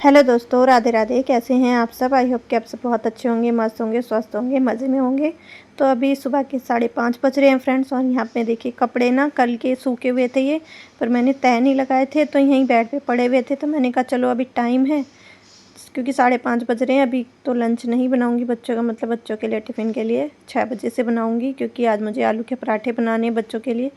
Hello दोस्तों, राधे राधे। कैसे हैं आप सब? आई होप कि आप सब बहुत अच्छे होंगे, मस्त होंगे, स्वस्थ होंगे, मज़े में होंगे। तो अभी सुबह के 5:30 बज रहे हैं फ्रेंड्स। और यहाँ पे देखिए कपड़े ना कल के सूखे हुए थे ये, पर मैंने तह नहीं लगाए थे तो यहीं बेड पे पड़े हुए थे। तो मैंने कहा चलो अभी टाइम है, क्योंकि 5:30 बज रहे हैं। अभी तो लंच नहीं बनाऊंगी बच्चों का, मतलब बच्चों के लिए टिफ़िन के लिए 6 बजे से बनाऊंगी, क्योंकि आज मुझे आलू के पराठे बनाने हैं बच्चों के लिए।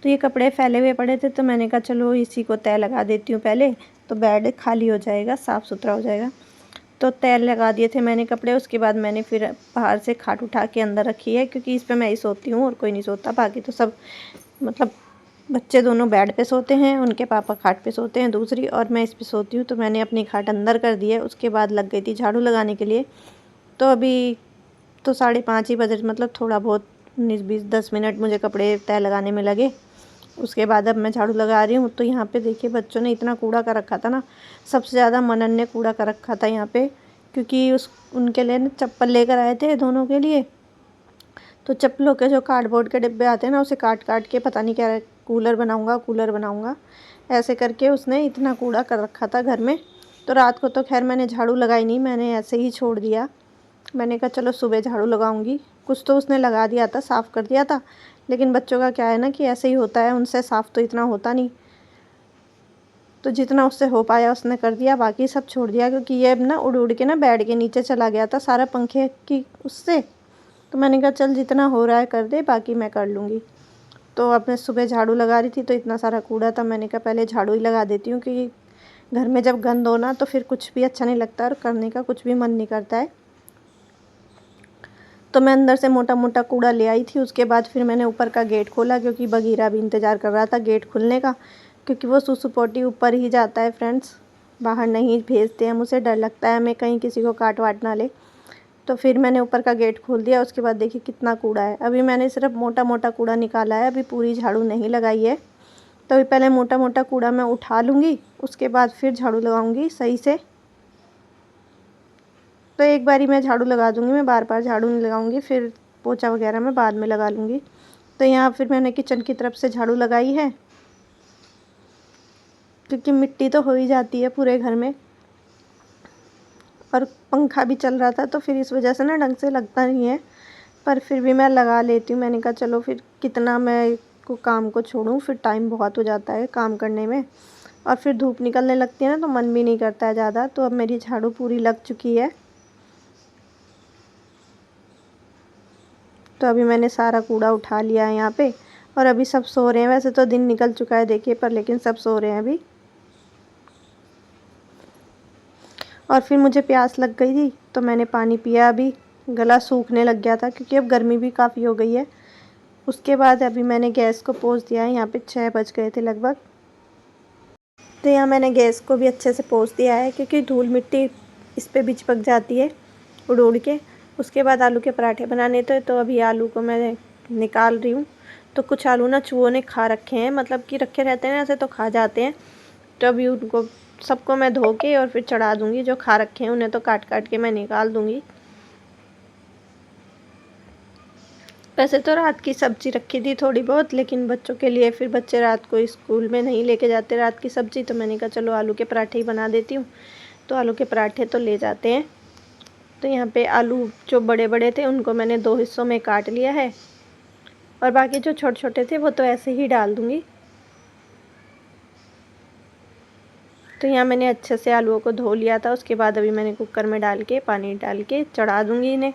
तो ये कपड़े फैले हुए पड़े थे तो मैंने कहा चलो इसी को तह लगा देती हूँ पहले, तो बेड खाली हो जाएगा, साफ़ सुथरा हो जाएगा। तो तह लगा दिए थे मैंने कपड़े। उसके बाद मैंने फिर बाहर से खाट उठा के अंदर रखी है, क्योंकि इस पर मैं ही सोती हूँ और कोई नहीं सोता। बाकी तो सब मतलब बच्चे दोनों बेड पे सोते हैं, उनके पापा खाट पे सोते हैं दूसरी, और मैं इस पे सोती हूँ। तो मैंने अपनी खाट अंदर कर दी है। उसके बाद लग गई थी झाड़ू लगाने के लिए। तो अभी तो 5:30 ही बजे, मतलब थोड़ा बहुत 19-20-10 मिनट मुझे कपड़े तह लगाने में लगे। उसके बाद अब मैं झाड़ू लगा रही हूँ। तो यहाँ पे देखिए बच्चों ने इतना कूड़ा कर रखा था ना, सबसे ज़्यादा मनन ने कूड़ा कर रखा था यहाँ पे, क्योंकि उनके लिए ना चप्पल लेकर आए थे दोनों के लिए। तो चप्पलों के जो कार्डबोर्ड के डिब्बे आते हैं ना, उसे काट काट के पता नहीं क्या कूलर बनाऊंगा ऐसे करके उसने इतना कूड़ा कर रखा था घर में। तो रात को तो खैर मैंने झाड़ू लगाई नहीं, मैंने ऐसे ही छोड़ दिया। मैंने कहा चलो सुबह झाड़ू लगाऊंगी। कुछ तो उसने लगा दिया था, साफ़ कर दिया था, लेकिन बच्चों का क्या है ना कि ऐसे ही होता है, उनसे साफ़ तो इतना होता नहीं। तो जितना उससे हो पाया उसने कर दिया, बाकी सब छोड़ दिया, क्योंकि ये ना उड़ उड़ के ना बेड के नीचे चला गया था सारा पंखे की उससे। तो मैंने कहा चल जितना हो रहा है कर दे, बाकी मैं कर लूँगी। तो अब मैं सुबह झाड़ू लगा रही थी तो इतना सारा कूड़ा था, मैंने कहा पहले झाड़ू ही लगा देती हूँ, क्योंकि घर में जब गंद हो ना तो फिर कुछ भी अच्छा नहीं लगता और करने का कुछ भी मन नहीं करता है। तो मैं अंदर से मोटा मोटा कूड़ा ले आई थी। उसके बाद फिर मैंने ऊपर का गेट खोला, क्योंकि बगीरा भी इंतज़ार कर रहा था गेट खुलने का, क्योंकि वो सुसु पोटी ऊपर ही जाता है फ्रेंड्स, बाहर नहीं भेजते हम उसे, डर लगता है हमें कहीं किसी को काट वाट ना ले। तो फिर मैंने ऊपर का गेट खोल दिया। उसके बाद देखिए कितना कूड़ा है। अभी मैंने सिर्फ मोटा मोटा कूड़ा निकाला है, अभी पूरी झाड़ू नहीं लगाई है। तो अभी पहले मोटा मोटा कूड़ा मैं उठा लूँगी, उसके बाद फिर झाड़ू लगाऊँगी सही से। तो एक बारी मैं झाड़ू लगा दूँगी, मैं बार बार झाड़ू नहीं लगाऊँगी, फिर पोछा वगैरह मैं बाद में लगा लूँगी। तो यहाँ फिर मैंने किचन की तरफ से झाड़ू लगाई है, क्योंकि मिट्टी तो हो ही जाती है पूरे घर में, और पंखा भी चल रहा था तो फिर इस वजह से ना ढंग से लगता नहीं है, पर फिर भी मैं लगा लेती हूँ। मैंने कहा चलो फिर कितना मैं को काम को छोड़ूँ, फिर टाइम बहुत हो जाता है काम करने में, और फिर धूप निकलने लगती है ना तो मन भी नहीं करता है ज़्यादा। तो अब मेरी झाड़ू पूरी लग चुकी है। तो अभी मैंने सारा कूड़ा उठा लिया है यहाँ पे, और अभी सब सो रहे हैं। वैसे तो दिन निकल चुका है देखिए, पर लेकिन सब सो रहे हैं अभी। और फिर मुझे प्यास लग गई थी तो मैंने पानी पिया। अभी गला सूखने लग गया था, क्योंकि अब गर्मी भी काफ़ी हो गई है। उसके बाद अभी मैंने गैस को पोंछ दिया है। यहाँ पे 6 बज गए थे लगभग। तो यहाँ मैंने गैस को भी अच्छे से पोंछ दिया है, क्योंकि धूल मिट्टी इस पे भी चिपक जाती है उड़ उड़ के। उसके बाद आलू के पराठे बनाने थे, तो अभी आलू को मैं निकाल रही हूँ। तो कुछ आलू ना चूहों ने खा रखे हैं, मतलब कि रखे रहते हैं ऐसे तो खा जाते हैं। तो अभी उनको सबको मैं धो के और फिर चढ़ा दूँगी। जो खा रखे हैं उन्हें तो काट काट के मैं निकाल दूँगी। वैसे तो रात की सब्ज़ी रखी थी थोड़ी बहुत, लेकिन बच्चों के लिए, फिर बच्चे रात को स्कूल में नहीं लेके जाते रात की सब्ज़ी, तो मैंने कहा चलो आलू के पराठे ही बना देती हूँ। तो आलू के पराठे तो ले जाते हैं। तो यहाँ पे आलू जो बड़े बड़े थे उनको मैंने 2 हिस्सों में काट लिया है, और बाकी जो छोटे छोटे थे वो तो ऐसे ही डाल दूँगी। तो यहाँ मैंने अच्छे से आलूओं को धो लिया था। उसके बाद अभी मैंने कुकर में डाल के पानी डाल के चढ़ा दूँगी इन्हें,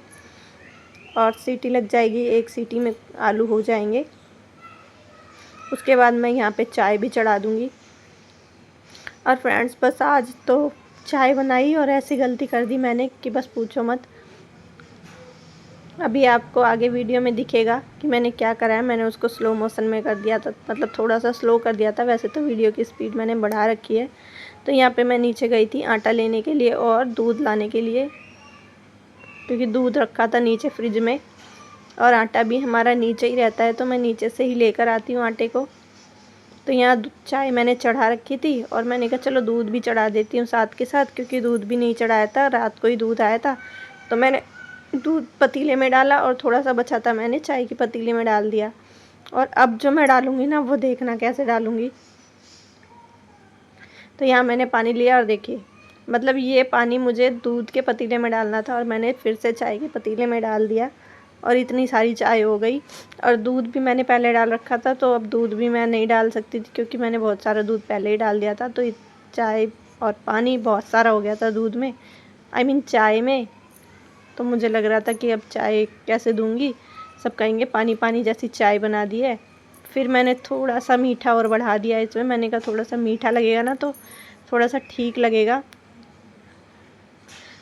और सीटी लग जाएगी, 1 सीटी में आलू हो जाएंगे। उसके बाद मैं यहाँ पे चाय भी चढ़ा दूँगी। और फ्रेंड्स बस आज तो चाय बनाई और ऐसी गलती कर दी मैंने कि बस पूछो मत। अभी आपको आगे वीडियो में दिखेगा कि मैंने क्या करा है। मैंने उसको स्लो मोशन में कर दिया था, मतलब थोड़ा सा स्लो कर दिया था। वैसे तो वीडियो की स्पीड मैंने बढ़ा रखी है। तो यहाँ पे मैं नीचे गई थी आटा लेने के लिए और दूध लाने के लिए, क्योंकि दूध रखा था नीचे फ्रिज में, और आटा भी हमारा नीचे ही रहता है, तो मैं नीचे से ही लेकर आती हूँ आटे को। तो यहाँ चाय मैंने चढ़ा रखी थी, और मैंने कहा चलो दूध भी चढ़ा देती हूँ साथ के साथ, क्योंकि दूध भी नहीं चढ़ाया था, रात को ही दूध आया था। तो मैंने दूध पतीले में डाला, और थोड़ा सा बचा था मैंने चाय की पतीले में डाल दिया। और अब जो मैं डालूँगी ना, वो देखना कैसे डालूँगी। तो यहाँ मैंने पानी लिया और देखिए मतलब ये पानी मुझे दूध के पतीले में डालना था और मैंने फिर से चाय के पतीले में डाल दिया और इतनी सारी चाय हो गई। और दूध भी मैंने पहले डाल रखा था, तो अब दूध भी मैं नहीं डाल सकती थी क्योंकि मैंने बहुत सारा दूध पहले ही डाल दिया था। तो चाय और पानी बहुत सारा हो गया था दूध में, आई मीन चाय में। तो मुझे लग रहा था कि अब चाय कैसे दूँगी, सब कहेंगे पानी पानी जैसी चाय बना दी है। फिर मैंने थोड़ा सा मीठा और बढ़ा दिया इसमें। मैंने कहा थोड़ा सा मीठा लगेगा ना तो थोड़ा सा ठीक लगेगा।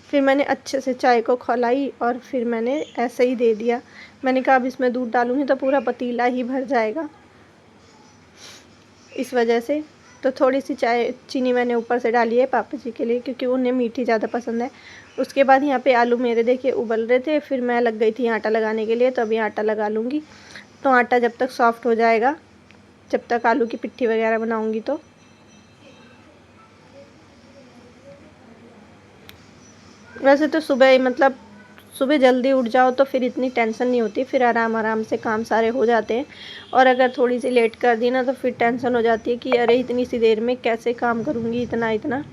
फिर मैंने अच्छे से चाय को खौलाई और फिर मैंने ऐसे ही दे दिया। मैंने कहा अब इसमें दूध डालूँगी तो पूरा पतीला ही भर जाएगा, इस वजह से। तो थोड़ी सी चाय चीनी मैंने ऊपर से डाली है पापा जी के लिए, क्योंकि उन्हें मीठी ज़्यादा पसंद है। उसके बाद यहाँ पे आलू मेरे देखिए उबल रहे थे, फिर मैं लग गई थी आटा लगाने के लिए। तो अभी आटा लगा लूँगी। तो आटा जब तक सॉफ्ट हो जाएगा, जब तक आलू की पिट्ठी वगैरह बनाऊँगी। तो वैसे तो सुबह मतलब सुबह जल्दी उठ जाओ तो फिर इतनी टेंशन नहीं होती, फिर आराम आराम से काम सारे हो जाते हैं। और अगर थोड़ी सी लेट कर दी ना तो फिर टेंशन हो जाती है कि अरे इतनी सी देर में कैसे काम करूँगी इतना।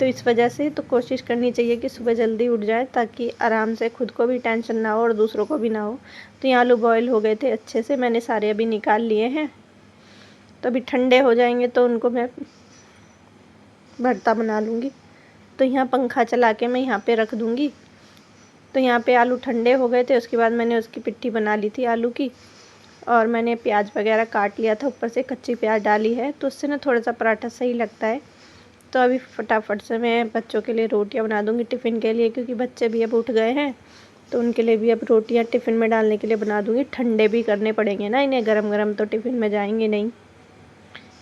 तो इस वजह से तो कोशिश करनी चाहिए कि सुबह जल्दी उठ जाए, ताकि आराम से खुद को भी टेंशन ना हो और दूसरों को भी ना हो। तो ये आलू बॉयल हो गए थे अच्छे से, मैंने सारे अभी निकाल लिए हैं। तो अभी ठंडे हो जाएंगे तो उनको मैं भरता बना लूँगी। तो यहाँ पंखा चला के मैं यहाँ पे रख दूँगी। तो यहाँ पे आलू ठंडे हो गए थे, उसके बाद मैंने उसकी पिट्ठी बना ली थी आलू की। और मैंने प्याज वगैरह काट लिया था, ऊपर से कच्ची प्याज डाली है, तो उससे ना थोड़ा सा पराठा सही लगता है। तो अभी फटाफट से मैं बच्चों के लिए रोटियां बना दूँगी टिफ़िन के लिए, क्योंकि बच्चे भी अब उठ गए हैं। तो उनके लिए भी अब रोटियां टिफ़िन में डालने के लिए बना दूँगी। ठंडे भी करने पड़ेंगे ना इन्हें, गरम गरम तो टिफ़िन में जाएंगे नहीं,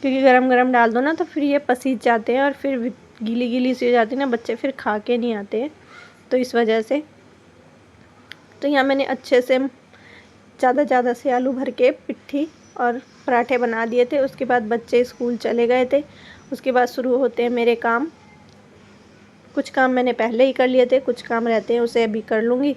क्योंकि गरम गरम डाल दो ना तो फिर ये पसीज जाते हैं और फिर गीली गीली सी हो जाती है ना, बच्चे फिर खा के नहीं आते हैं। तो इस वजह से तो यहाँ मैंने अच्छे से ज़्यादा से आलू भर के पिट्ठी और पराठे बना दिए थे। उसके बाद बच्चे स्कूल चले गए थे। उसके बाद शुरू होते हैं मेरे काम। कुछ काम मैंने पहले ही कर लिए थे, कुछ काम रहते हैं उसे अभी कर लूँगी।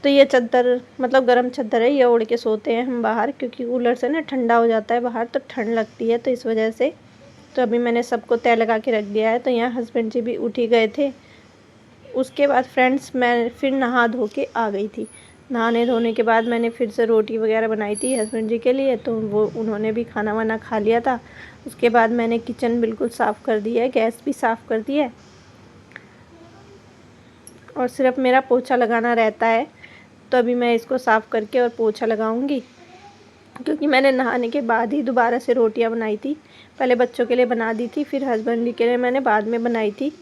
तो ये चादर मतलब गरम चादर है, ये ओढ़ के सोते हैं हम बाहर, क्योंकि कूलर से ना ठंडा हो जाता है बाहर, तो ठंड लगती है, तो इस वजह से। तो अभी मैंने सबको तय लगा के रख दिया है। तो यहाँ हस्बैंड जी भी उठ ही गए थे। उसके बाद फ्रेंड्स मैं फिर नहा धो के आ गई थी। नहाने धोने के बाद मैंने फिर से रोटी वगैरह बनाई थी हस्बैंड जी के लिए, तो वो उन्होंने भी खाना वाना खा लिया था। उसके बाद मैंने किचन बिल्कुल साफ़ कर दी है, गैस भी साफ़ कर दी है, और सिर्फ मेरा पोछा लगाना रहता है। तो अभी मैं इसको साफ़ करके और पोछा लगाऊंगी, क्योंकि मैंने नहाने के बाद ही दोबारा से रोटियां बनाई थी। पहले बच्चों के लिए बना दी थी, फिर हस्बैंड जी के लिए मैंने बाद में बनाई थी।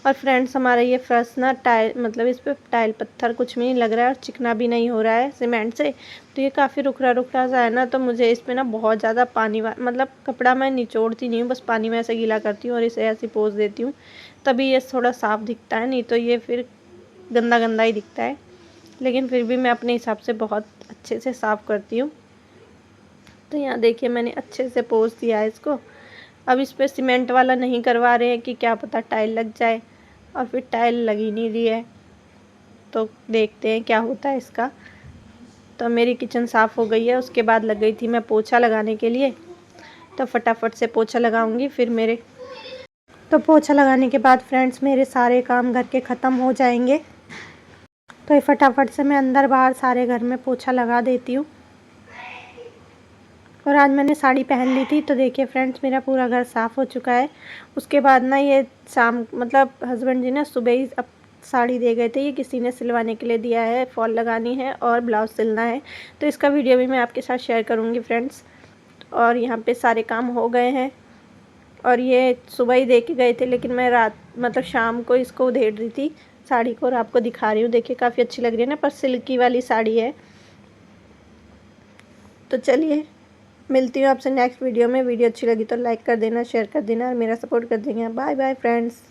और फ्रेंड्स हमारा ये फर्श ना टाइल मतलब इस पर टाइल पत्थर कुछ भी नहीं लग रहा है और चिकना भी नहीं हो रहा है सीमेंट से। तो ये काफ़ी रुखरा रुखरा सा है ना, तो मुझे इस पर ना बहुत ज़्यादा पानी मतलब कपड़ा मैं निचोड़ती नहीं हूँ, बस पानी में ऐसे गीला करती हूँ और इसे ऐसी पोंछ देती हूँ, तभी ये थोड़ा साफ़ दिखता है, नहीं तो ये फिर गंदा गंदा ही दिखता है। लेकिन फिर भी मैं अपने हिसाब से बहुत अच्छे से साफ़ करती हूँ। तो यहाँ देखिए मैंने अच्छे से पोंछ दिया है इसको। अब इस पर सीमेंट वाला नहीं करवा रहे हैं कि क्या पता टाइल लग जाए, और फिर टाइल लग ही नहीं रही है, तो देखते हैं क्या होता है इसका। तो मेरी किचन साफ़ हो गई है। उसके बाद लग गई थी मैं पोछा लगाने के लिए, तो फटाफट से पोछा लगाऊंगी फिर मेरे। तो पोछा लगाने के बाद फ्रेंड्स मेरे सारे काम घर के ख़त्म हो जाएंगे। तो ये फटाफट से मैं अंदर बाहर सारे घर में पोछा लगा देती हूँ। और आज मैंने साड़ी पहन ली थी, तो देखिए फ्रेंड्स मेरा पूरा घर साफ़ हो चुका है। उसके बाद ना ये शाम मतलब हस्बैंड जी ने सुबह ही अब साड़ी दे गए थे, ये किसी ने सिलवाने के लिए दिया है, फॉल लगानी है और ब्लाउज़ सिलना है। तो इसका वीडियो भी मैं आपके साथ शेयर करूँगी फ्रेंड्स। और यहाँ पे सारे काम हो गए हैं, और ये सुबह ही दे के गए थे, लेकिन मैं रात मतलब शाम को इसको उधेड़ रही थी साड़ी को, और आपको दिखा रही हूँ। देखिए काफ़ी अच्छी लग रही है ना, पर सिल्की वाली साड़ी है। तो चलिए मिलती हूँ आपसे नेक्स्ट वीडियो में। वीडियो अच्छी लगी तो लाइक कर देना, शेयर कर देना और मेरा सपोर्ट कर देंगे। Bye bye friends.